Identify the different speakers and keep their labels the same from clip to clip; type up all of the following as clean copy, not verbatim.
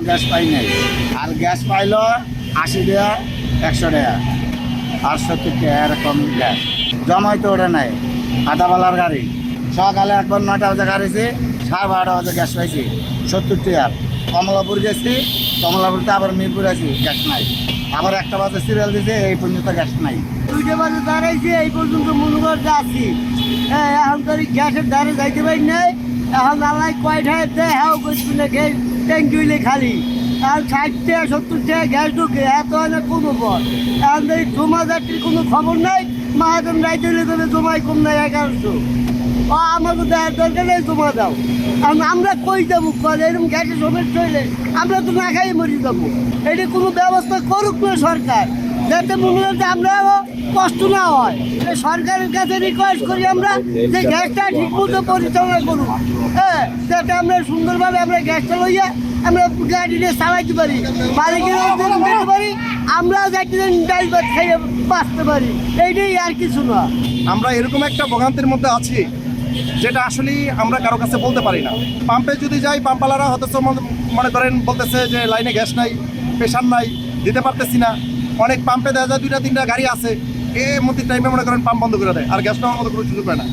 Speaker 1: Gas পাই নাই। আর gas pile 80 টাকা 100 টাকা আর 70 টাকা এরকম গ্যাস জমাই তো ওটা নাই। আদাবালার গাড়ি সকালে একবার 9টা বাজে গাড়িছি, 12:30 বাজে গ্যাস পাইছি 70 টাকা। কমলাপুর গেছি, কমলাপুরতে আবার মিরপুর আছি, গ্যাস নাই। আবার 1টা বাজে সিরিয়াল দিছে, এই পর্যন্ত গ্যাস নাই। 2টা বাজে দাঁড়াইছি, এই পর্যন্ত মনে করতে আছি। হ্যাঁ, এখন তো গ্যাসের ধারে যাইতে পারি নাই। এখন আল্লাহ কয়টায় দেয় হ্যাঁ করছি না, গ্যাস ট্যাঙ্কি হইলে খালি। এখন 60 টাকা 70 টাকা গ্যাস ঢুকে এত অনেক কমো পর। এখন এই জমা যাত্রীর কোনো খবর নাই। মাহাজন রাইতে হইলে তবে জমাই কম নাই 1100। আমাকে দেওয়ার দরকার নেই, জমা দাও। আমরা কই যাবো? এরকম গ্যাসের সমস্যা হইলে আমরা তো না খাই মরি যাবো। এটা কোনো ব্যবস্থা করুক না সরকার, যাতে মনে হচ্ছে আমরাও কষ্ট না হয়। সরকারের কাছে রিকোয়েস্ট করি আমরা যে গ্যাসটা ঠিক মতো পরিচালনা করুন। হ্যাঁ, যাতে আমরা সুন্দরভাবে আমরা গ্যাসটা লইয়া আমরা গাড়িটা চালাইতে পারি, মালিকের দিতে পারি, আমরা যাতে ডাল ভাত খাইয়ে বাঁচতে পারি। এইটাই আর কিছু না।
Speaker 2: আমরা এরকম একটা ভোগান্তির মধ্যে আছি যেটা আসলে আমরা কারো কাছে বলতে পারি না। পাম্পে যদি যাই, পাম্পওয়ালারা হয়তো মনে করেন বলতেছে যে লাইনে গ্যাস নাই, প্রেশার নাই, দিতে পারতেছি না। অনেক পাম্পে দেখা যায় 2টা 3টা গাড়ি আছে, এর মধ্যে টাইমে মনে করেন পাম্প বন্ধ করে দেয়, আর গ্যাস নেওয়ার মতো কোনো সুযোগ হয় না।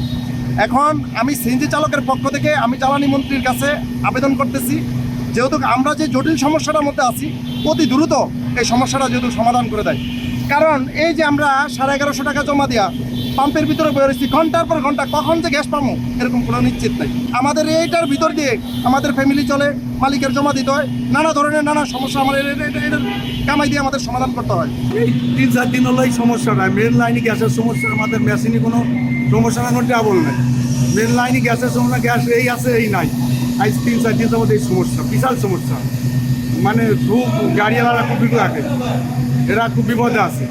Speaker 2: এখন আমি সিএনজি চালকের পক্ষ থেকে আমি জ্বালানি মন্ত্রীর কাছে আবেদন করতেছি, যেহেতু আমরা যে জটিল সমস্যাটার মধ্যে আছি, অতি দ্রুত এই সমস্যাটা যেহেতু সমাধান করে দেয়। কারণ এই যে আমরা 1150 টাকা জমা দিয়া পাম্পের ভিতরে বেরোচ্ছি, ঘন্টার পর ঘন্টা, কখন যে গ্যাস পাবো এরকম কোনো নিশ্চিত নেই। আমাদের এইটার ভিতর দিয়ে আমাদের ফ্যামিলি চলে, মালিকের জমা দিতে হয়, নানা ধরনের নানা সমস্যা আমার এটার কামাই দিয়ে আমাদের সমাধান করতে হয়।
Speaker 3: এই 3-4 দিন হলো এই সমস্যাটা, মেন লাইনে গ্যাসের সমস্যা, আমাদের মেশিনে কোনো সমস্যা না, কোনো ট্রাবল নেই। মেন লাইনে গ্যাসের সমস্যা, গ্যাস এই আছে এই নাই। আজ 3-4 দিন আমাদের এই সমস্যা, বিশাল সমস্যা। মানে খুব গাড়িওয়ালারা খুব বিপদ রাখে, এরা খুব বিপদে আছে।